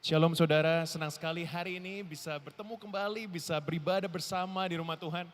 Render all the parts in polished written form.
Shalom saudara, senang sekali hari ini bisa bertemu kembali, bisa beribadah bersama di rumah Tuhan.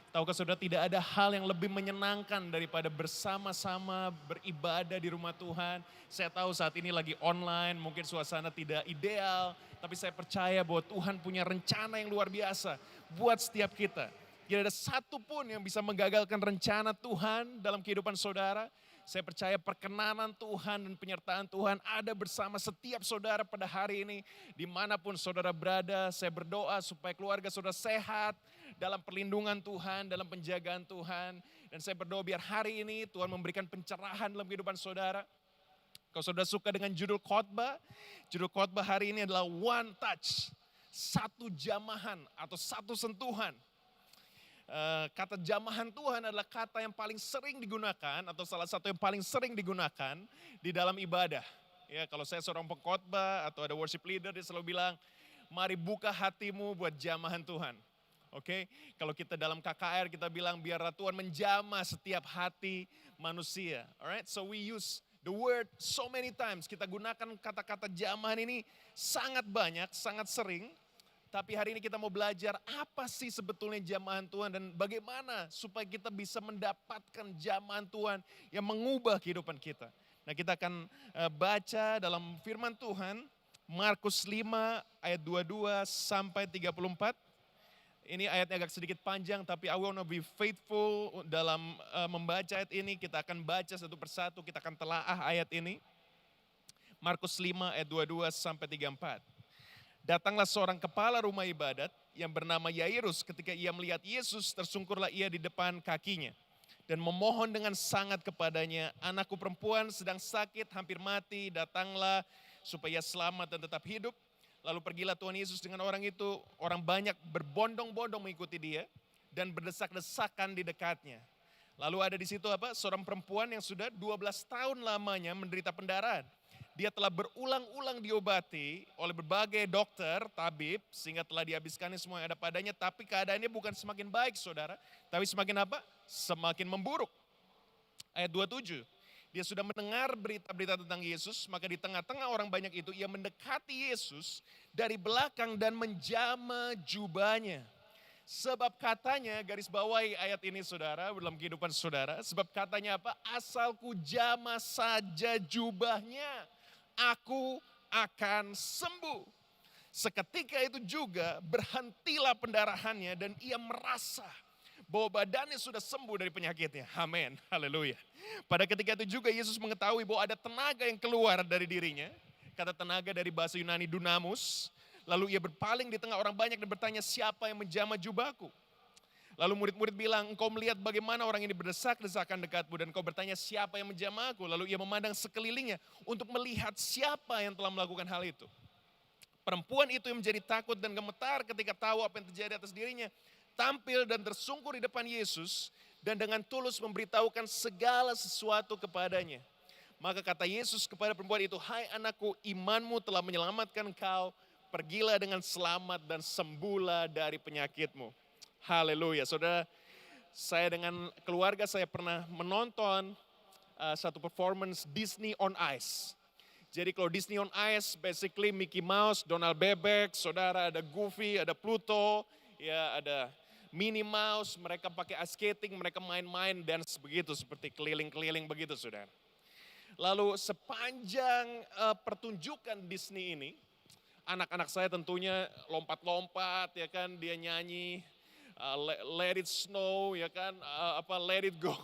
Tahukah saudara tidak ada hal yang lebih menyenangkan daripada bersama-sama beribadah di rumah Tuhan. Saya tahu saat ini lagi online, mungkin suasana tidak ideal. Tapi saya percaya bahwa Tuhan punya rencana yang luar biasa buat setiap kita. Tidak ada satu pun yang bisa menggagalkan rencana Tuhan dalam kehidupan saudara. Saya percaya perkenanan Tuhan dan penyertaan Tuhan ada bersama setiap saudara pada hari ini. Dimanapun saudara berada, saya berdoa supaya keluarga saudara sehat dalam perlindungan Tuhan, dalam penjagaan Tuhan. Dan saya berdoa biar hari ini Tuhan memberikan pencerahan dalam kehidupan saudara. Kalau saudara suka dengan judul khotbah hari ini adalah One Touch. Satu jamahan atau satu sentuhan. Kata jamahan Tuhan adalah kata yang paling sering digunakan atau salah satu yang paling sering digunakan di dalam ibadah. Ya, kalau saya seorang pengkhotbah atau ada worship leader dia selalu bilang, mari buka hatimu buat jamahan Tuhan. Oke, kalau kita dalam KKR kita bilang biarlah Tuhan menjamah setiap hati manusia. Alright, so we use the word so many times. Kita gunakan kata-kata jamahan ini sangat banyak, sangat sering. Tapi hari ini kita mau belajar apa sih sebetulnya jamahan Tuhan dan bagaimana supaya kita bisa mendapatkan jamahan Tuhan yang mengubah kehidupan kita. Nah kita akan baca dalam firman Tuhan Markus 5 ayat 22 sampai 34. Ini ayatnya agak sedikit panjang tapi I want to be faithful dalam membaca ayat ini. Kita akan baca satu persatu, kita akan telaah ayat ini. Markus 5 ayat 22 sampai 34. Datanglah seorang kepala rumah ibadat yang bernama Yairus. Ketika ia melihat Yesus, tersungkurlah ia di depan kakinya. Dan memohon dengan sangat kepadanya, anakku perempuan sedang sakit, hampir mati, datanglah supaya selamat dan tetap hidup. Lalu pergilah Tuhan Yesus dengan orang itu, orang banyak berbondong-bondong mengikuti dia, dan berdesak-desakan di dekatnya. Lalu ada di situ seorang perempuan yang sudah 12 tahun lamanya menderita pendarahan. Dia telah berulang-ulang diobati oleh berbagai dokter, tabib, sehingga telah dihabiskannya semua yang ada padanya. Tapi keadaannya bukan semakin baik saudara, tapi semakin apa? Semakin memburuk. Ayat 27, dia sudah mendengar berita-berita tentang Yesus, maka di tengah-tengah orang banyak itu, ia mendekati Yesus dari belakang dan menjama jubahnya. Sebab katanya, garis bawahi ayat ini saudara, dalam kehidupan saudara, sebab katanya apa? Asalku jama saja jubahnya, aku akan sembuh. Seketika itu juga berhentilah pendarahannya dan ia merasa bahwa badannya sudah sembuh dari penyakitnya. Amin, haleluya. Pada ketika itu juga Yesus mengetahui bahwa ada tenaga yang keluar dari dirinya. Kata tenaga dari bahasa Yunani dunamus. Lalu ia berpaling di tengah orang banyak dan bertanya, siapa yang menjamah jubahku? Lalu murid-murid bilang, engkau melihat bagaimana orang ini berdesak-desakan dekatmu dan engkau bertanya siapa yang menjamahku. Lalu ia memandang sekelilingnya untuk melihat siapa yang telah melakukan hal itu. Perempuan itu yang menjadi takut dan gemetar ketika tahu apa yang terjadi atas dirinya. Tampil dan tersungkur di depan Yesus dan dengan tulus memberitahukan segala sesuatu kepadanya. Maka kata Yesus kepada perempuan itu, hai anakku, imanmu telah menyelamatkan engkau. Pergilah dengan selamat dan sembuhlah dari penyakitmu. Haleluya. Saudara, saya dengan keluarga saya pernah menonton satu performance Disney on Ice. Jadi kalau Disney on Ice, basically Mickey Mouse, Donald Bebek, saudara ada Goofy, ada Pluto, ya ada Minnie Mouse, mereka pakai ice skating, mereka main-main dance begitu, seperti keliling-keliling begitu saudara. Lalu sepanjang pertunjukan Disney ini, anak-anak saya tentunya lompat-lompat ya kan, dia nyanyi Let It Snow ya kan, Let It Go.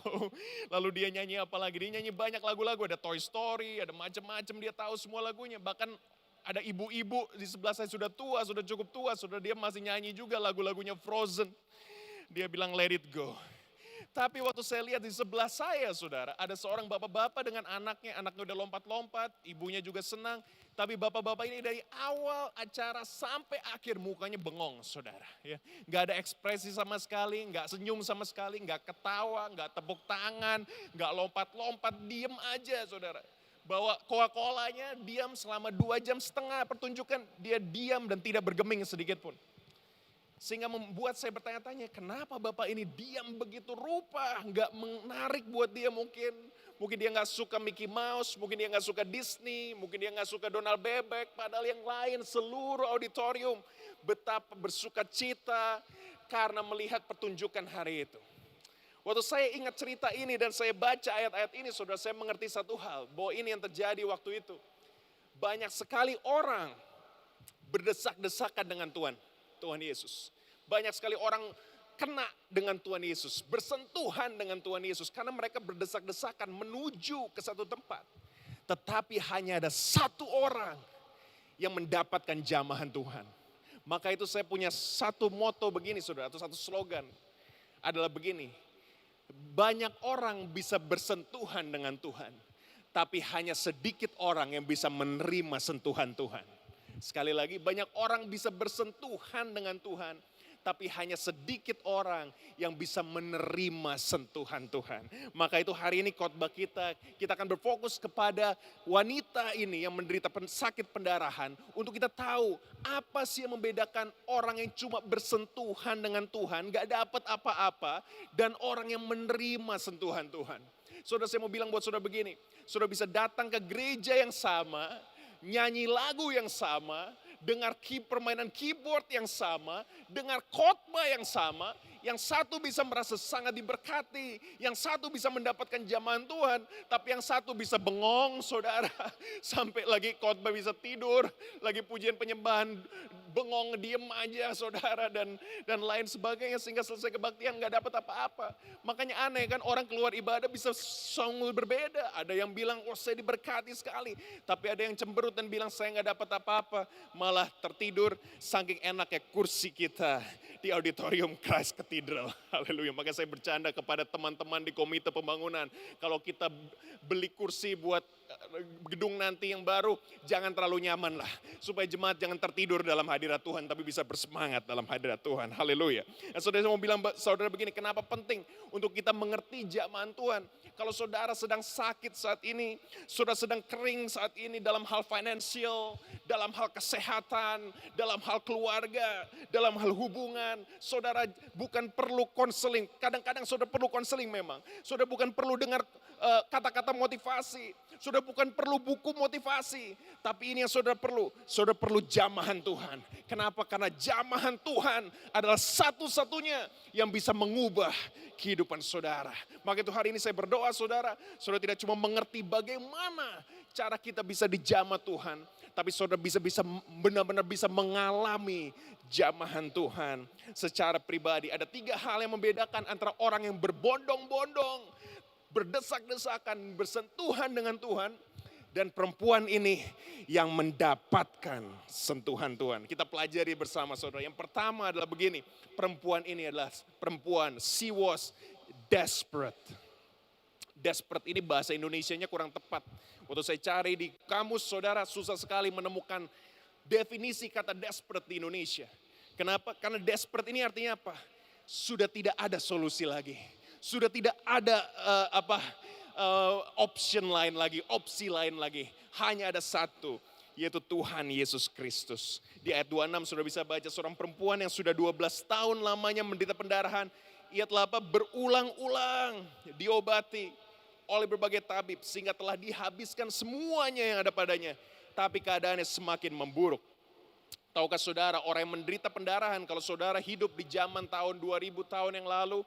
Lalu dia nyanyi apa lagi? Dia nyanyi banyak lagu-lagu, ada Toy Story, ada macam-macam, dia tahu semua lagunya. Bahkan ada ibu-ibu di sebelah saya sudah tua, sudah cukup tua, sudah dia masih nyanyi juga lagu-lagunya Frozen. Dia bilang Let It Go. Tapi waktu saya lihat di sebelah saya saudara, ada seorang bapak-bapak dengan anaknya udah lompat-lompat, ibunya juga senang. Tapi bapak-bapak ini dari awal acara sampai akhir mukanya bengong saudara. Ya. Gak ada ekspresi sama sekali, gak senyum sama sekali, gak ketawa, gak tepuk tangan, gak lompat-lompat, diem aja saudara. Bawa Coca-Colanya, diam selama 2,5 jam pertunjukan, dia diam dan tidak bergeming sedikit pun. Sehingga membuat saya bertanya-tanya, kenapa Bapak ini diam begitu rupa, nggak menarik buat dia mungkin. Mungkin dia nggak suka Mickey Mouse, mungkin dia nggak suka Disney, mungkin dia nggak suka Donald Bebek. Padahal yang lain seluruh auditorium betapa bersuka cita karena melihat pertunjukan hari itu. Waktu saya ingat cerita ini dan saya baca ayat-ayat ini, saudara, saya mengerti satu hal, bahwa ini yang terjadi waktu itu. Banyak sekali orang berdesak-desakan dengan Tuhan Yesus. Banyak sekali orang kena dengan Tuhan Yesus, bersentuhan dengan Tuhan Yesus, karena mereka berdesak-desakan menuju ke satu tempat. Tetapi hanya ada satu orang yang mendapatkan jamahan Tuhan. Maka itu saya punya satu moto begini, saudara, atau satu slogan, adalah begini. Banyak orang bisa bersentuhan dengan Tuhan, tapi hanya sedikit orang yang bisa menerima sentuhan Tuhan. Sekali lagi, banyak orang bisa bersentuhan dengan Tuhan, tapi hanya sedikit orang yang bisa menerima sentuhan Tuhan. Maka itu hari ini khotbah kita akan berfokus kepada wanita ini yang menderita sakit pendarahan. Untuk kita tahu apa sih yang membedakan orang yang cuma bersentuhan dengan Tuhan, gak dapat apa-apa, dan orang yang menerima sentuhan Tuhan. Saudara, saya mau bilang buat saudara begini, saudara bisa datang ke gereja yang sama, nyanyi lagu yang sama, dengar permainan keyboard yang sama, dengar khotbah yang sama, yang satu bisa merasa sangat diberkati, yang satu bisa mendapatkan jamahan Tuhan, tapi yang satu bisa bengong, saudara, sampai lagi khotbah bisa tidur, lagi pujian penyembahan bengong diem aja, saudara, dan lain sebagainya, sehingga selesai kebaktian nggak dapat apa-apa. Makanya aneh kan, orang keluar ibadah bisa sungguh berbeda. Ada yang bilang, oh saya diberkati sekali, tapi ada yang cemberut dan bilang saya nggak dapat apa-apa, malah tertidur saking enaknya kursi kita di auditorium Christ Cathedral. Haleluya. Maka saya bercanda kepada teman-teman di komite pembangunan, kalau kita beli kursi buat gedung nanti yang baru, jangan terlalu nyaman lah, supaya jemaat jangan tertidur dalam hadirat Tuhan, tapi bisa bersemangat dalam hadirat Tuhan. Haleluya. Nah, saudara, saya mau bilang saudara begini, kenapa penting untuk kita mengerti jamahan Tuhan. Kalau saudara sedang sakit saat ini, saudara sedang kering saat ini dalam hal finansial, dalam hal kesehatan, dalam hal keluarga, dalam hal hubungan, saudara bukan perlu konseling. Kadang-kadang saudara perlu konseling memang. Saudara bukan perlu dengar kata-kata motivasi, saudara bukan perlu buku motivasi, tapi ini yang saudara perlu jamahan Tuhan. Kenapa? Karena jamahan Tuhan adalah satu-satunya yang bisa mengubah kehidupan saudara. Maka itu hari ini saya berdoa, saudara tidak cuma mengerti bagaimana cara kita bisa dijamah Tuhan, tapi saudara bisa benar-benar bisa mengalami jamahan Tuhan secara pribadi. Ada 3 hal yang membedakan antara orang yang berbondong-bondong, berdesak-desakan, bersentuhan dengan Tuhan, dan perempuan ini yang mendapatkan sentuhan Tuhan. Kita pelajari bersama, saudara. Yang pertama adalah begini, perempuan ini adalah perempuan, she was desperate. Desperate ini bahasa Indonesianya kurang tepat. Waktu saya cari di kamus, saudara, susah sekali menemukan definisi kata desperate di Indonesia. Kenapa? Karena desperate ini artinya apa? Sudah tidak ada solusi lagi. Sudah tidak ada option lain lagi, opsi lain lagi. Hanya ada satu, yaitu Tuhan Yesus Kristus. Di ayat 26 sudah bisa baca, seorang perempuan yang sudah 12 tahun lamanya menderita pendarahan. Ia telah berulang-ulang diobati oleh berbagai tabib, sehingga telah dihabiskan semuanya yang ada padanya. Tapi keadaannya semakin memburuk. Tahukah saudara, orang yang menderita pendarahan, kalau saudara hidup di zaman tahun 2000 tahun yang lalu,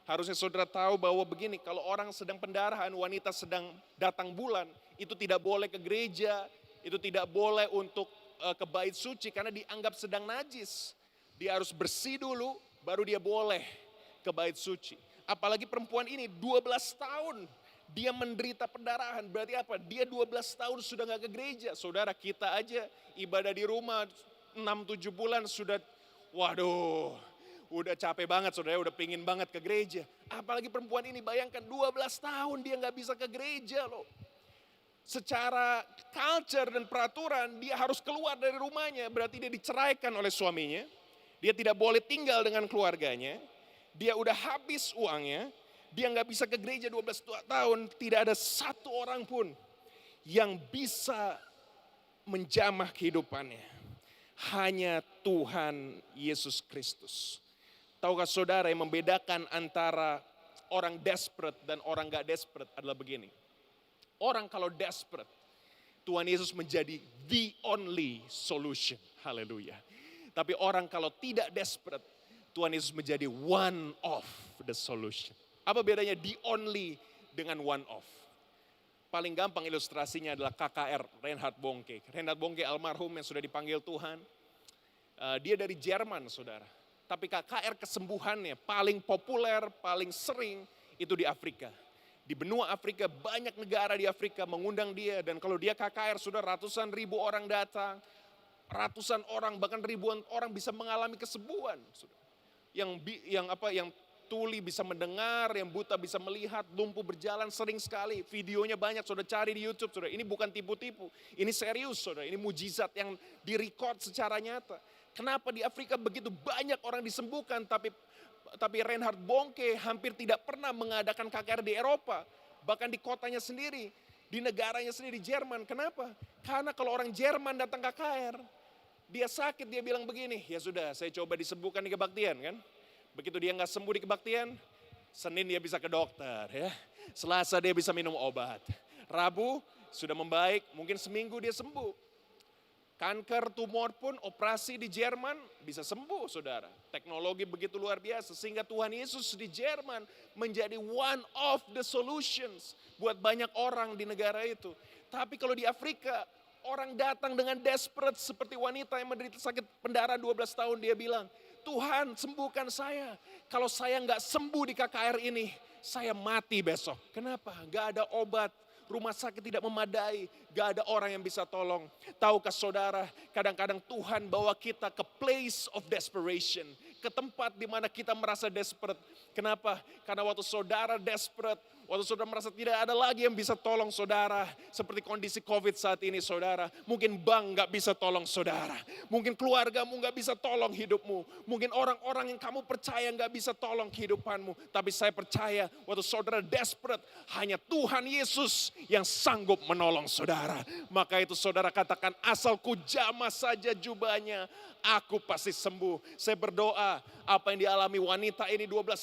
harusnya saudara tahu bahwa begini, kalau orang sedang pendarahan, wanita sedang datang bulan, itu tidak boleh ke gereja, itu tidak boleh untuk ke bait suci karena dianggap sedang najis. Dia harus bersih dulu, baru dia boleh ke bait suci. Apalagi perempuan ini 12 tahun dia menderita pendarahan, berarti apa? Dia 12 tahun sudah gak ke gereja. Saudara, kita aja ibadah di rumah 6-7 bulan sudah, waduh, udah capek banget, saudara, udah pingin banget ke gereja. Apalagi perempuan ini, bayangkan 12 tahun dia gak bisa ke gereja loh. Secara culture dan peraturan dia harus keluar dari rumahnya, berarti dia diceraikan oleh suaminya. Dia tidak boleh tinggal dengan keluarganya. Dia udah habis uangnya, dia gak bisa ke gereja 12 tahun. Tidak ada satu orang pun yang bisa menjamah kehidupannya. hanya Tuhan Yesus Kristus. Tahukah saudara yang membedakan antara orang desperate dan orang gak desperate adalah begini. Orang kalau desperate, Tuhan Yesus menjadi the only solution. Haleluya. Tapi orang kalau tidak desperate, Tuhan Yesus menjadi one of the solution. Apa bedanya the only dengan one of? Paling gampang ilustrasinya adalah KKR Reinhard Bonnke. Reinhard Bonnke almarhum yang sudah dipanggil Tuhan. Dia dari Jerman, saudara. Tapi KKR kesembuhannya paling populer, paling sering itu di Afrika. Di benua Afrika, banyak negara di Afrika mengundang dia. Dan kalau dia KKR, sudah ratusan ribu orang datang. Ratusan orang, bahkan ribuan orang bisa mengalami kesembuhan. Yang tuli bisa mendengar, yang buta bisa melihat, lumpuh berjalan sering sekali. Videonya banyak, saudara cari di YouTube, saudara. Ini bukan tipu-tipu, ini serius, saudara. Ini mujizat yang direcord secara nyata. Kenapa di Afrika begitu banyak orang disembuhkan, tapi Reinhard Bonnke hampir tidak pernah mengadakan KKR di Eropa. Bahkan di kotanya sendiri, di negaranya sendiri, di Jerman. Kenapa? Karena kalau orang Jerman datang KKR, dia sakit, dia bilang begini, ya sudah saya coba disembuhkan di kebaktian kan. Begitu dia nggak sembuh di kebaktian, Senin dia bisa ke dokter ya. Selasa dia bisa minum obat. Rabu sudah membaik, mungkin seminggu dia sembuh. Kanker tumor pun operasi di Jerman bisa sembuh, saudara. Teknologi begitu luar biasa sehingga Tuhan Yesus di Jerman menjadi one of the solutions buat banyak orang di negara itu. Tapi kalau di Afrika, orang datang dengan desperate seperti wanita yang menderita sakit pendarahan 12 tahun, dia bilang, Tuhan sembuhkan saya. Kalau saya nggak sembuh di KKR ini, saya mati besok. Kenapa? Nggak ada obat. Rumah sakit tidak memadai, gak ada orang yang bisa tolong. Tahukah saudara, kadang-kadang Tuhan bawa kita ke place of desperation. Ke tempat di mana kita merasa desperate. Kenapa? Karena waktu saudara desperate, waktu saudara merasa tidak ada lagi yang bisa tolong saudara. Seperti kondisi COVID saat ini saudara. Mungkin bank gak bisa tolong saudara. Mungkin keluargamu gak bisa tolong hidupmu. Mungkin orang-orang yang kamu percaya gak bisa tolong kehidupanmu. Tapi saya percaya waktu saudara desperate, hanya Tuhan Yesus yang sanggup menolong saudara. Maka itu saudara katakan, asal ku jamah saja jubahnya, aku pasti sembuh. Saya berdoa apa yang dialami wanita ini 2000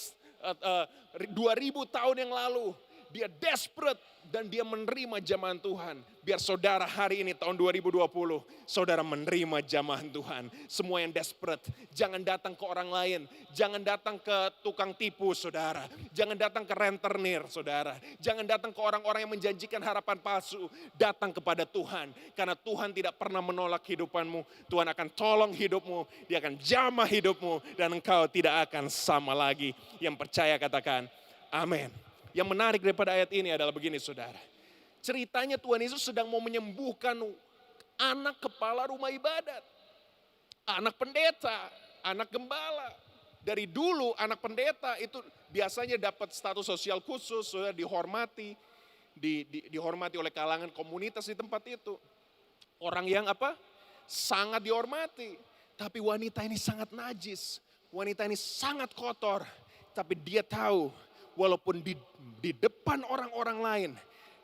tahun yang lalu. Dia desperate dan dia menerima jamahan Tuhan. Biar saudara hari ini tahun 2020, saudara menerima jamahan Tuhan. Semua yang desperate, jangan datang ke orang lain. Jangan datang ke tukang tipu saudara. Jangan datang ke rentenir saudara. Jangan datang ke orang-orang yang menjanjikan harapan palsu. Datang kepada Tuhan. Karena Tuhan tidak pernah menolak hidupanmu. Tuhan akan tolong hidupmu. Dia akan jamah hidupmu. Dan engkau tidak akan sama lagi. Yang percaya katakan amin. Yang menarik daripada ayat ini adalah begini saudara. Ceritanya Tuhan Yesus sedang mau menyembuhkan anak kepala rumah ibadat. Anak pendeta, anak gembala. Dari dulu anak pendeta itu biasanya dapat status sosial khusus, saudara, dihormati. Dihormati oleh kalangan komunitas di tempat itu. Orang yang sangat dihormati. Tapi wanita ini sangat najis. Wanita ini sangat kotor. Tapi dia tahu walaupun di depan orang-orang lain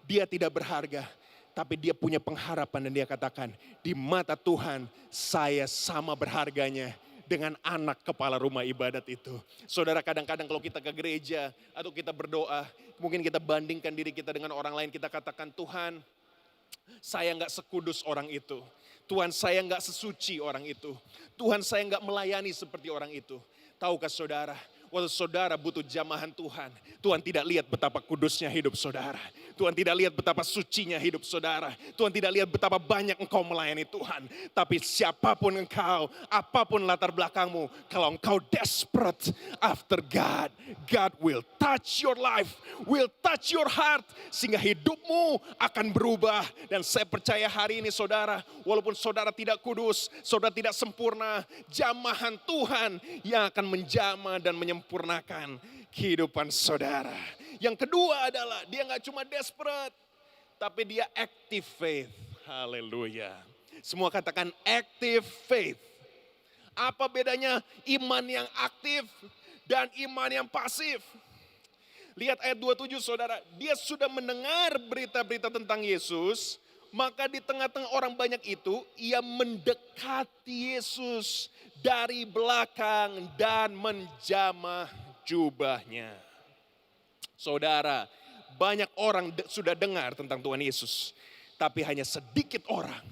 dia tidak berharga. Tapi dia punya pengharapan dan dia katakan, di mata Tuhan saya sama berharganya dengan anak kepala rumah ibadat itu. Saudara, kadang-kadang kalau kita ke gereja atau kita berdoa, mungkin kita bandingkan diri kita dengan orang lain. Kita katakan, Tuhan saya nggak sekudus orang itu. Tuhan saya nggak sesuci orang itu. Tuhan saya nggak melayani seperti orang itu. Tahukah saudara, waktu saudara butuh jamahan Tuhan, Tuhan tidak lihat betapa kudusnya hidup saudara. Tuhan tidak lihat betapa sucinya hidup saudara. Tuhan tidak lihat betapa banyak engkau melayani Tuhan. Tapi siapapun engkau, apapun latar belakangmu, kalau engkau desperate after God, God will touch your life, will touch your heart, sehingga hidupmu akan berubah. Dan saya percaya hari ini saudara, walaupun saudara tidak kudus, saudara tidak sempurna, jamahan Tuhan yang akan menjamah dan menyempurnakan kehidupan saudara. Yang kedua adalah dia gak cuma desperate, tapi dia active faith. Haleluya. Semua katakan active faith. Apa bedanya iman yang aktif dan iman yang pasif? Lihat ayat 27 saudara. Dia sudah mendengar berita-berita tentang Yesus. Maka di tengah-tengah orang banyak itu, ia mendekati Yesus dari belakang dan menjamah jubahnya. Saudara, banyak orang sudah dengar tentang Tuhan Yesus. Tapi hanya sedikit orang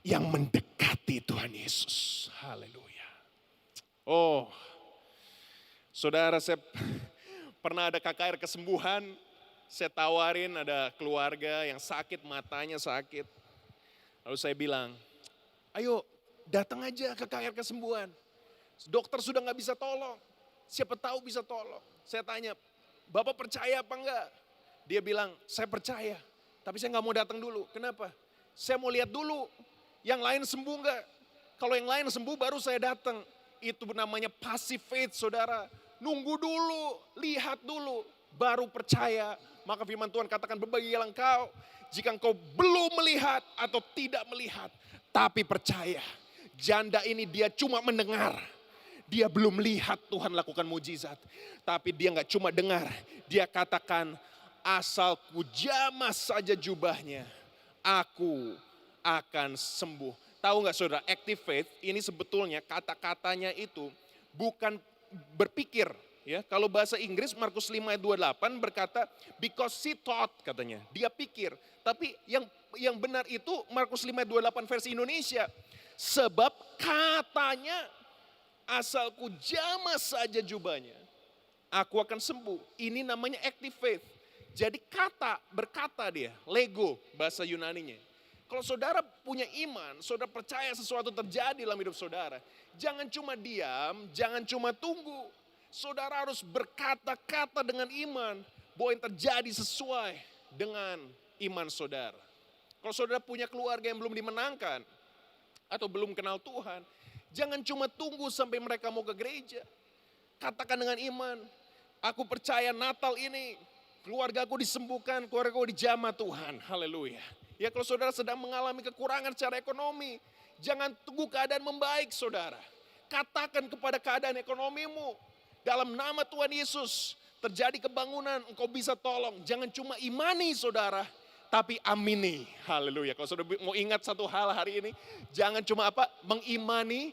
yang mendekati Tuhan Yesus. Haleluya. Oh, saudara, saya pernah ada KKR kesembuhan. Saya tawarin ada keluarga yang sakit, matanya sakit. Lalu saya bilang, ayo datang aja ke KKR kesembuhan. Dokter sudah gak bisa tolong. Siapa tahu bisa tolong. Saya tanya, Bapak percaya apa enggak? Dia bilang, saya percaya. Tapi saya gak mau datang dulu. Kenapa? Saya mau lihat dulu. Yang lain sembuh enggak? Kalau yang lain sembuh baru saya datang. Itu namanya passive faith, saudara. Nunggu dulu, lihat dulu, baru percaya. Maka firman Tuhan katakan, berbahagialah engkau jika engkau belum melihat atau tidak melihat, tapi percaya. Janda ini dia cuma mendengar. Dia belum lihat Tuhan lakukan mujizat. Tapi dia gak cuma dengar. Dia katakan, asal ku jamah saja jubahnya, aku akan sembuh. Tahu gak saudara, active faith ini sebetulnya kata-katanya itu bukan berpikir. Ya, kalau bahasa Inggris Markus 5 ayat 28 berkata because she thought katanya. Dia pikir. Tapi yang benar itu Markus 5 ayat 28 versi Indonesia. Sebab katanya asal ku jamah saja jubahnya, aku akan sembuh. Ini namanya active faith. Jadi berkata dia, lego bahasa Yunaninya. Kalau saudara punya iman, saudara percaya sesuatu terjadi dalam hidup saudara. Jangan cuma diam, jangan cuma tunggu. Saudara harus berkata-kata dengan iman bahwa yang terjadi sesuai dengan iman saudara. Kalau saudara punya keluarga yang belum dimenangkan atau belum kenal Tuhan, jangan cuma tunggu sampai mereka mau ke gereja. Katakan dengan iman, aku percaya Natal ini keluarga aku disembuhkan, keluarga aku dijamah Tuhan. Haleluya. Ya, kalau saudara sedang mengalami kekurangan secara ekonomi, jangan tunggu keadaan membaik saudara. Katakan kepada keadaan ekonomimu, dalam nama Tuhan Yesus terjadi kebangunan, engkau bisa tolong. Jangan cuma imani saudara, tapi amini. Haleluya. Kalau saudara mau ingat satu hal hari ini, jangan cuma mengimani,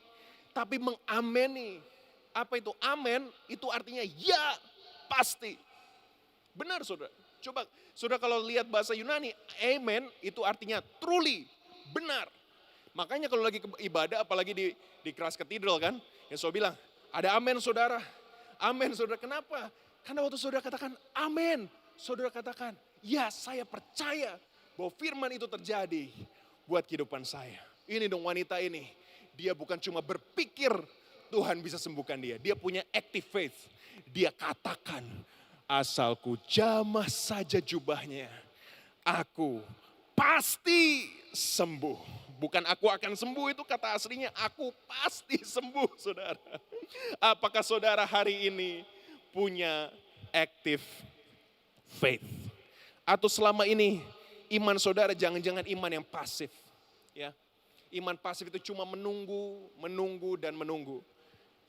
tapi mengameni. Apa itu? Amen, itu artinya ya, pasti. Benar saudara. Coba saudara kalau lihat bahasa Yunani, amen itu artinya truly, benar. Makanya kalau lagi ibadah, apalagi di Christ Cathedral kan, yang saya bilang, ada amen saudara. Amen saudara, kenapa? Karena waktu saudara katakan amen, saudara katakan, ya saya percaya bahwa firman itu terjadi buat kehidupan saya. Ini dong wanita ini, dia bukan cuma berpikir Tuhan bisa sembuhkan dia. Dia punya active faith. Dia katakan, asal ku jamah saja jubahnya, aku pasti sembuh. Bukan aku akan sembuh, itu kata aslinya aku pasti sembuh saudara. Apakah saudara hari ini punya active faith? Atau selama ini iman saudara jangan-jangan iman yang pasif. Ya, iman pasif itu cuma menunggu, menunggu dan menunggu.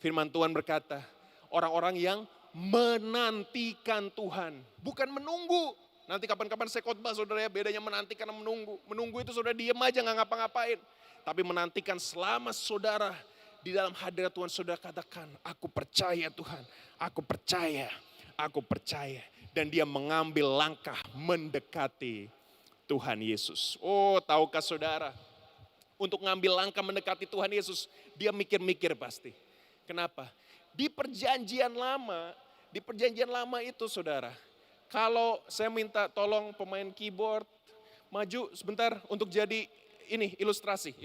Firman Tuhan berkata, orang-orang yang menantikan Tuhan, bukan menunggu. Nanti kapan-kapan saya khotbah saudara ya, bedanya menantikan dan menunggu. Menunggu itu saudara diam aja gak ngapa-ngapain. Tapi menantikan selama saudara di dalam hadirat Tuhan, saudara katakan, aku percaya Tuhan, aku percaya, aku percaya. Dan dia mengambil langkah mendekati Tuhan Yesus. Oh, tahukah saudara, untuk ngambil langkah mendekati Tuhan Yesus, dia mikir-mikir pasti. Kenapa? Di perjanjian lama itu saudara, kalau saya minta tolong pemain keyboard maju sebentar untuk jadi ini ilustrasi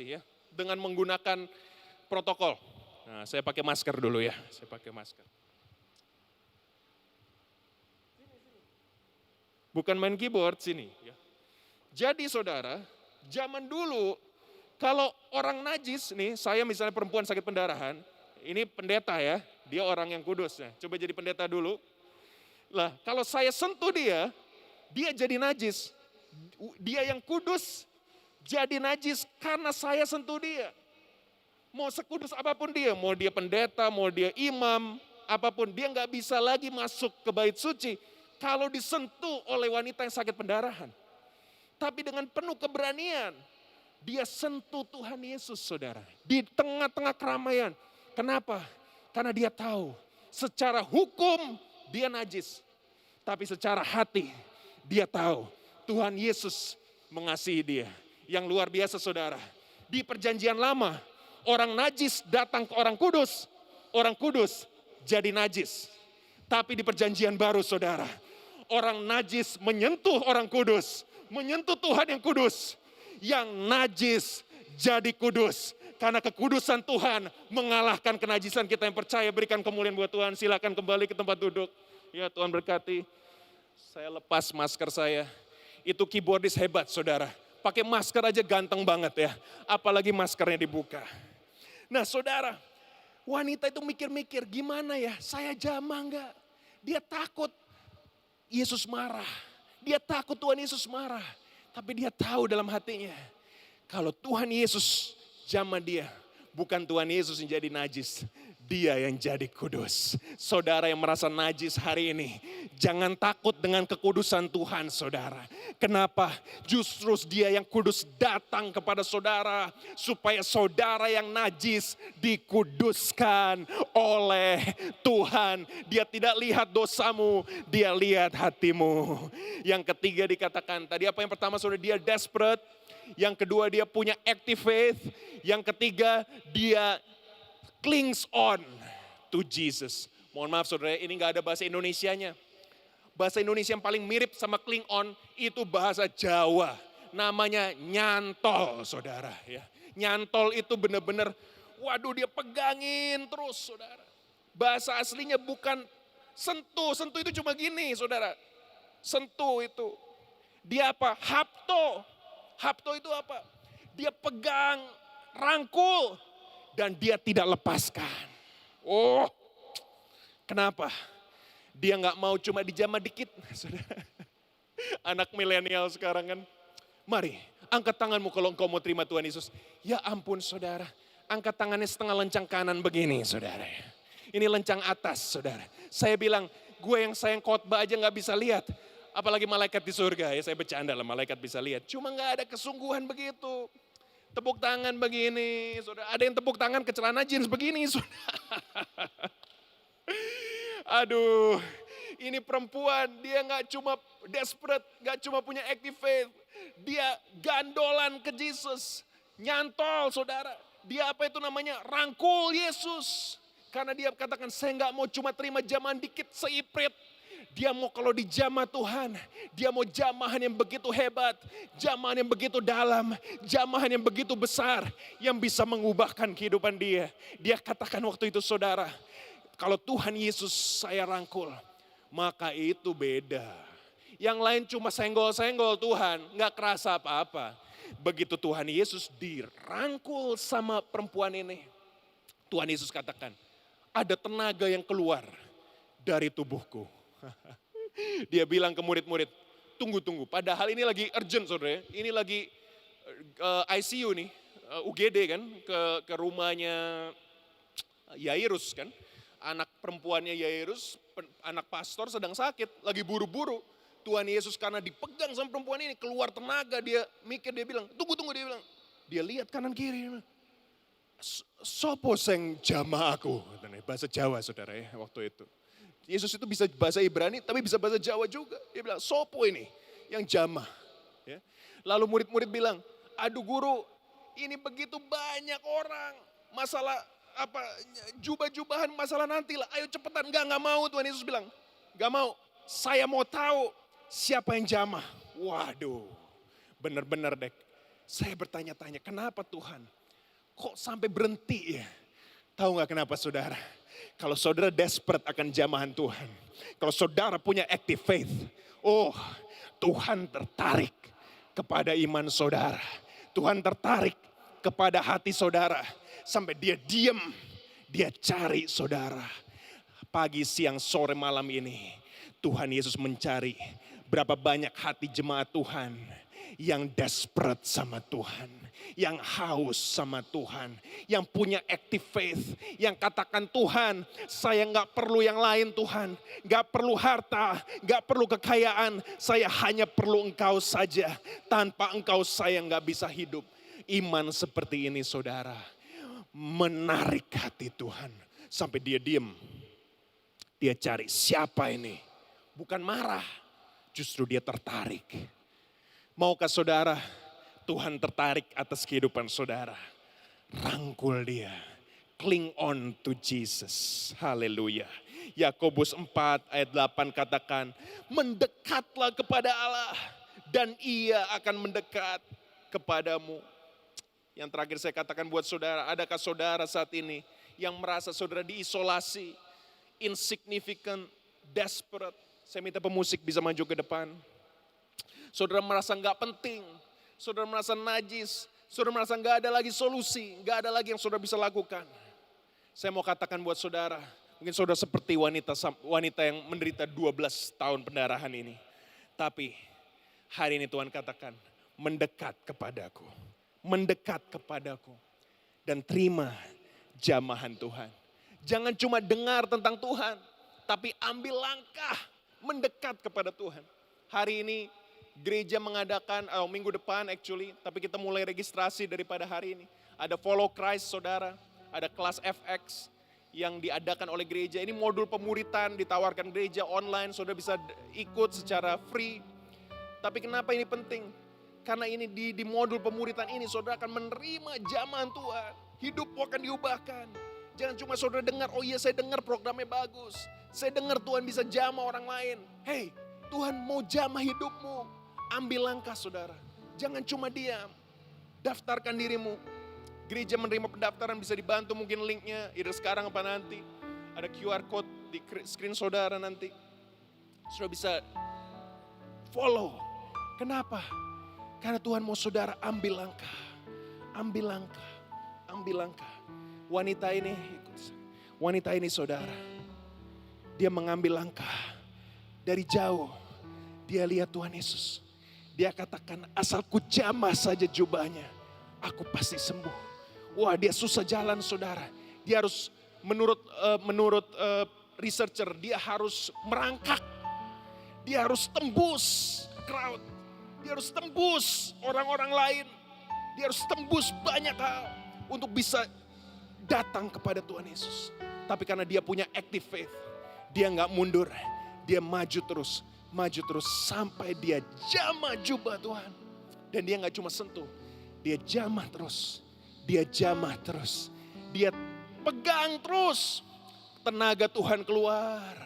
ya, dengan menggunakan protokol. Nah, saya pakai masker dulu ya, saya pakai masker. Bukan main keyboard sini ya. Jadi saudara, zaman dulu kalau orang najis nih, saya misalnya perempuan sakit pendarahan, ini pendeta ya, dia orang yang kudus ya. Coba jadi pendeta dulu. Lah, kalau saya sentuh dia jadi najis. Dia yang kudus jadi najis karena saya sentuh dia. Mau sekudus apapun dia, mau dia pendeta, mau dia imam, apapun, dia nggak bisa lagi masuk ke bait suci kalau disentuh oleh wanita yang sakit pendarahan. Tapi dengan penuh keberanian, dia sentuh Tuhan Yesus, saudara. Di tengah-tengah keramaian. Kenapa? Karena dia tahu secara hukum dia najis. Tapi secara hati dia tahu Tuhan Yesus mengasihi dia. Yang luar biasa, saudara. Di perjanjian lama, orang najis datang ke orang kudus jadi najis. Tapi di perjanjian baru, saudara, orang najis menyentuh orang kudus, menyentuh Tuhan yang kudus. Yang najis jadi kudus. Karena kekudusan Tuhan mengalahkan kenajisan kita. Yang percaya berikan kemuliaan buat Tuhan. Silakan kembali ke tempat duduk. Ya, Tuhan berkati. Saya lepas masker saya. Itu keyboardis hebat, saudara. Pakai masker aja ganteng banget ya. Apalagi maskernya dibuka. Nah, saudara, wanita itu mikir-mikir, gimana ya, saya jamah enggak? Dia takut Yesus marah. Dia takut Tuhan Yesus marah. Tapi dia tahu dalam hatinya, kalau Tuhan Yesus jamah dia, bukan Tuhan Yesus yang jadi najis. Dia yang jadi kudus. Saudara yang merasa najis hari ini, jangan takut dengan kekudusan Tuhan, saudara. Kenapa? Justru dia yang kudus datang kepada saudara, supaya saudara yang najis dikuduskan oleh Tuhan. Dia tidak lihat dosamu, dia lihat hatimu. Yang ketiga dikatakan, tadi apa yang pertama, saudara? Dia desperate. Yang kedua, dia punya active faith. Yang ketiga, dia clings on to Jesus. Mohon maaf, saudara, ini gak ada bahasa Indonesianya. Bahasa Indonesia yang paling mirip sama cling on itu bahasa Jawa. Namanya nyantol, saudara. Ya. Nyantol itu benar-benar, waduh, dia pegangin terus, saudara. Bahasa aslinya bukan sentuh. Sentuh itu cuma gini, saudara. Sentuh itu. Dia apa? Hapto. Hapto itu apa? Dia pegang, rangkul, dan dia tidak lepaskan. Oh, kenapa? Dia nggak mau cuma dijamah dikit, saudara. Anak milenial sekarang kan. Mari, angkat tanganmu kalau engkau mau terima Tuhan Yesus. Ya ampun, saudara. Angkat tangannya setengah lencang kanan begini, saudara. Ini lencang atas, saudara. Saya bilang, gue yang sayang khotbah aja nggak bisa lihat. Apalagi malaikat di surga, ya saya bercanda lah, malaikat bisa lihat. Cuma nggak ada kesungguhan begitu. Tepuk tangan begini, saudara. Ada yang tepuk tangan ke celana jeans begini, saudara. Aduh, ini perempuan, dia nggak cuma desperate, nggak cuma punya active faith. Dia gandolan ke Yesus, nyantol, saudara. Dia apa itu namanya? Rangkul Yesus. Karena dia katakan, saya nggak mau cuma terima jamahan dikit, seiprit. Dia mau kalau dijamah Tuhan, dia mau jamahan yang begitu hebat, jamahan yang begitu dalam, jamahan yang begitu besar, yang bisa mengubahkan kehidupan dia. Dia katakan waktu itu, saudara, kalau Tuhan Yesus saya rangkul, maka itu beda. Yang lain cuma senggol-senggol Tuhan, gak kerasa apa-apa. Begitu Tuhan Yesus dirangkul sama perempuan ini, Tuhan Yesus katakan, ada tenaga yang keluar dari tubuhku. Dia bilang ke murid-murid, tunggu. Padahal ini lagi urgent, saudara. Ini lagi ICU nih, UGD kan, ke rumahnya Yairus kan. Anak perempuannya Yairus, anak pastor sedang sakit, lagi buru-buru. Tuhan Yesus karena dipegang sama perempuan ini, keluar tenaga, dia mikir, dia bilang, tunggu, dia bilang. Dia lihat kanan kiri, dia bilang, sopo seng jama aku, bahasa Jawa, saudara ya, waktu itu. Yesus itu bisa bahasa Ibrani, tapi bisa bahasa Jawa juga. Dia bilang, sopo ini yang jamah. Ya. Lalu murid-murid bilang, aduh guru, ini begitu banyak orang. Masalah apa jubah-jubahan, masalah nantilah. Ayo cepetan, enggak mau. Tuhan Yesus bilang, enggak mau. Saya mau tahu siapa yang jamah. Waduh, benar-benar dek. Saya bertanya-tanya, kenapa Tuhan? Kok sampai berhenti ya? Tahu enggak kenapa, saudara? Kalau saudara desperate akan jamahan Tuhan. Kalau saudara punya active faith. Oh, Tuhan tertarik kepada iman saudara. Tuhan tertarik kepada hati saudara. Sampai dia diam. Dia cari saudara. Pagi, siang, sore, malam ini. Tuhan Yesus mencari Berapa banyak hati jemaat Tuhan yang desperate sama Tuhan, yang haus sama Tuhan, yang punya active faith, yang katakan Tuhan, saya gak perlu yang lain Tuhan, gak perlu harta, gak perlu kekayaan, saya hanya perlu Engkau saja, tanpa Engkau saya gak bisa hidup. Iman seperti ini saudara, menarik hati Tuhan, sampai dia diem, dia cari siapa ini, bukan marah, justru dia tertarik. Maukah saudara, Tuhan tertarik atas kehidupan saudara? Rangkul dia. Cling on to Jesus. Haleluya. Yakobus 4 ayat 8 katakan, mendekatlah kepada Allah dan Ia akan mendekat kepadamu. Yang terakhir saya katakan buat saudara, adakah saudara saat ini yang merasa saudara diisolasi, insignificant, desperate? Saya minta pemusik bisa maju ke depan. Saudara merasa gak penting, saudara merasa najis, saudara merasa gak ada lagi solusi, gak ada lagi yang saudara bisa lakukan. Saya mau katakan buat saudara, mungkin saudara seperti wanita yang menderita 12 tahun pendarahan ini. Tapi hari ini Tuhan katakan, mendekat kepadaku, mendekat kepadaku. Dan terima jamahan Tuhan. Jangan cuma dengar tentang Tuhan, tapi ambil langkah mendekat kepada Tuhan. Hari ini gereja mengadakan, minggu depan actually, tapi kita mulai registrasi daripada hari ini. Ada Follow Christ saudara, ada kelas FX yang diadakan oleh gereja. Ini modul pemuritan ditawarkan gereja online, saudara bisa ikut secara free. Tapi kenapa ini penting? Karena ini di modul pemuritan ini saudara akan menerima jamahan Tuhan. Hidupmu akan diubahkan. Jangan cuma saudara dengar, oh iya saya dengar programnya bagus. Saya dengar Tuhan bisa jamah orang lain. Hey, Tuhan mau jamah hidupmu. Ambil langkah saudara, jangan cuma diam, daftarkan dirimu. Gereja menerima pendaftaran, bisa dibantu mungkin linknya, either sekarang apa nanti. Ada QR code di screen saudara nanti. Saudara bisa follow. Kenapa? Karena Tuhan mau saudara ambil langkah, ambil langkah, ambil langkah. Wanita ini saudara, dia mengambil langkah dari jauh. Dia lihat Tuhan Yesus. Dia katakan asal ku jamah saja jubahnya, aku pasti sembuh. Wah dia susah jalan saudara. Dia harus menurut researcher dia harus merangkak. Dia harus tembus crowd. Dia harus tembus orang-orang lain. Dia harus tembus banyak hal untuk bisa datang kepada Tuhan Yesus. Tapi karena dia punya active faith, dia gak mundur. Dia maju terus sampai dia jamah jubah Tuhan. Dan dia gak cuma sentuh, dia jamah terus. Dia jamah terus. Dia pegang terus. Tenaga Tuhan keluar.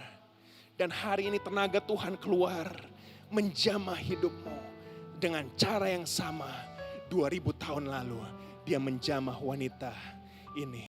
Dan hari ini tenaga Tuhan keluar menjamah hidupmu. Dengan cara yang sama 2000 tahun lalu dia menjamah wanita ini.